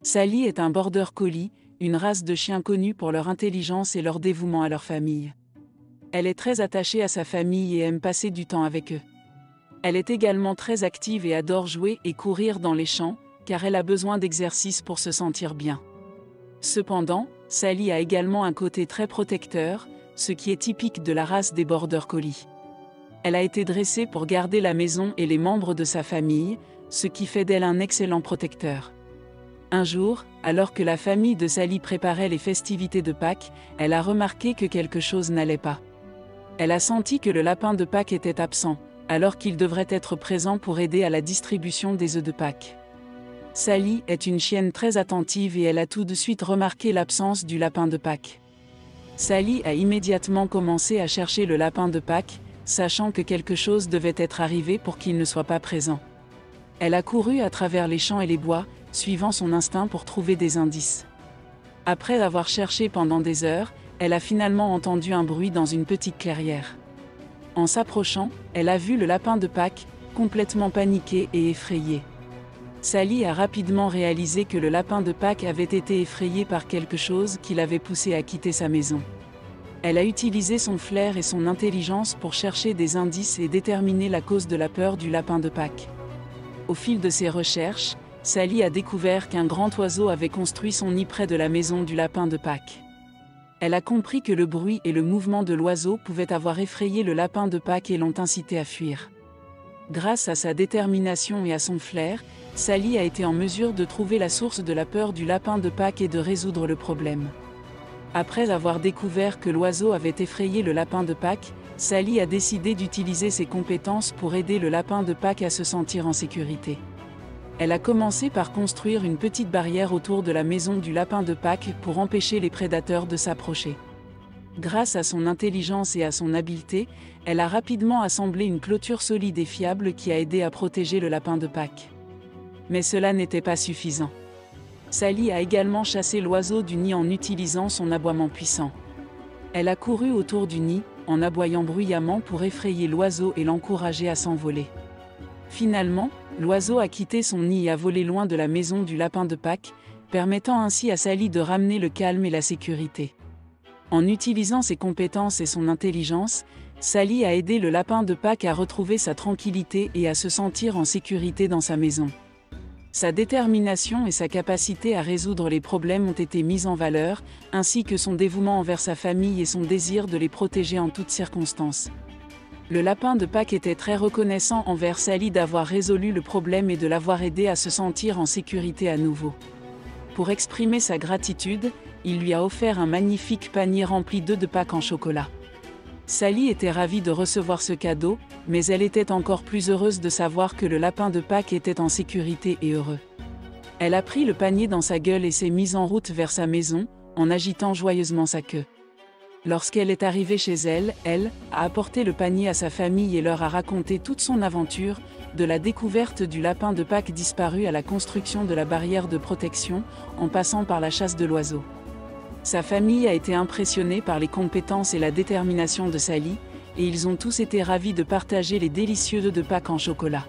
Sally est un border collie, une race de chiens connue pour leur intelligence et leur dévouement à leur famille. Elle est très attachée à sa famille et aime passer du temps avec eux. Elle est également très active et adore jouer et courir dans les champs, car elle a besoin d'exercice pour se sentir bien. Cependant, Sally a également un côté très protecteur, ce qui est typique de la race des border collies. Elle a été dressée pour garder la maison et les membres de sa famille, ce qui fait d'elle un excellent protecteur. Un jour, alors que la famille de Sally préparait les festivités de Pâques, elle a remarqué que quelque chose n'allait pas. Elle a senti que le lapin de Pâques était absent, alors qu'il devrait être présent pour aider à la distribution des œufs de Pâques. Sally est une chienne très attentive et elle a tout de suite remarqué l'absence du lapin de Pâques. Sally a immédiatement commencé à chercher le lapin de Pâques, sachant que quelque chose devait être arrivé pour qu'il ne soit pas présent. Elle a couru à travers les champs et les bois, suivant son instinct pour trouver des indices. Après avoir cherché pendant des heures, elle a finalement entendu un bruit dans une petite clairière. En s'approchant, elle a vu le lapin de Pâques, complètement paniqué et effrayé. Sally a rapidement réalisé que le lapin de Pâques avait été effrayé par quelque chose qui l'avait poussé à quitter sa maison. Elle a utilisé son flair et son intelligence pour chercher des indices et déterminer la cause de la peur du lapin de Pâques. Au fil de ses recherches, Sally a découvert qu'un grand oiseau avait construit son nid près de la maison du lapin de Pâques. Elle a compris que le bruit et le mouvement de l'oiseau pouvaient avoir effrayé le lapin de Pâques et l'ont incité à fuir. Grâce à sa détermination et à son flair, Sally a été en mesure de trouver la source de la peur du lapin de Pâques et de résoudre le problème. Après avoir découvert que l'oiseau avait effrayé le lapin de Pâques, Sally a décidé d'utiliser ses compétences pour aider le lapin de Pâques à se sentir en sécurité. Elle a commencé par construire une petite barrière autour de la maison du lapin de Pâques pour empêcher les prédateurs de s'approcher. Grâce à son intelligence et à son habileté, elle a rapidement assemblé une clôture solide et fiable qui a aidé à protéger le lapin de Pâques. Mais cela n'était pas suffisant. Sally a également chassé l'oiseau du nid en utilisant son aboiement puissant. Elle a couru autour du nid, en aboyant bruyamment pour effrayer l'oiseau et l'encourager à s'envoler. Finalement, l'oiseau a quitté son nid et a volé loin de la maison du lapin de Pâques, permettant ainsi à Sally de ramener le calme et la sécurité. En utilisant ses compétences et son intelligence, Sally a aidé le lapin de Pâques à retrouver sa tranquillité et à se sentir en sécurité dans sa maison. Sa détermination et sa capacité à résoudre les problèmes ont été mises en valeur, ainsi que son dévouement envers sa famille et son désir de les protéger en toutes circonstances. Le lapin de Pâques était très reconnaissant envers Sally d'avoir résolu le problème et de l'avoir aidé à se sentir en sécurité à nouveau. Pour exprimer sa gratitude, il lui a offert un magnifique panier rempli d'œufs de Pâques en chocolat. Sally était ravie de recevoir ce cadeau, mais elle était encore plus heureuse de savoir que le lapin de Pâques était en sécurité et heureux. Elle a pris le panier dans sa gueule et s'est mise en route vers sa maison, en agitant joyeusement sa queue. Lorsqu'elle est arrivée chez elle, elle a apporté le panier à sa famille et leur a raconté toute son aventure, de la découverte du lapin de Pâques disparu à la construction de la barrière de protection, en passant par la chasse de l'oiseau. Sa famille a été impressionnée par les compétences et la détermination de Sally, et ils ont tous été ravis de partager les délicieux œufs de Pâques en chocolat.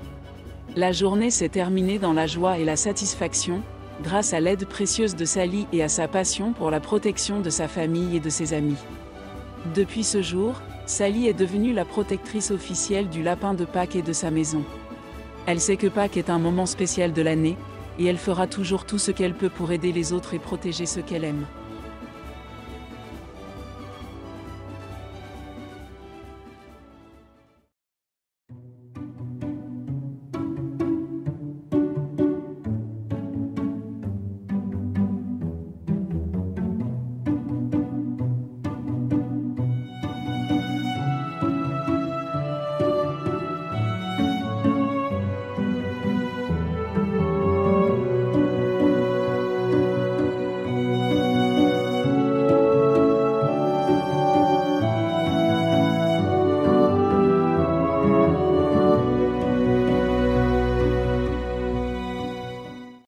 La journée s'est terminée dans la joie et la satisfaction, grâce à l'aide précieuse de Sally et à sa passion pour la protection de sa famille et de ses amis. Depuis ce jour, Sally est devenue la protectrice officielle du lapin de Pâques et de sa maison. Elle sait que Pâques est un moment spécial de l'année, et elle fera toujours tout ce qu'elle peut pour aider les autres et protéger ceux qu'elle aime.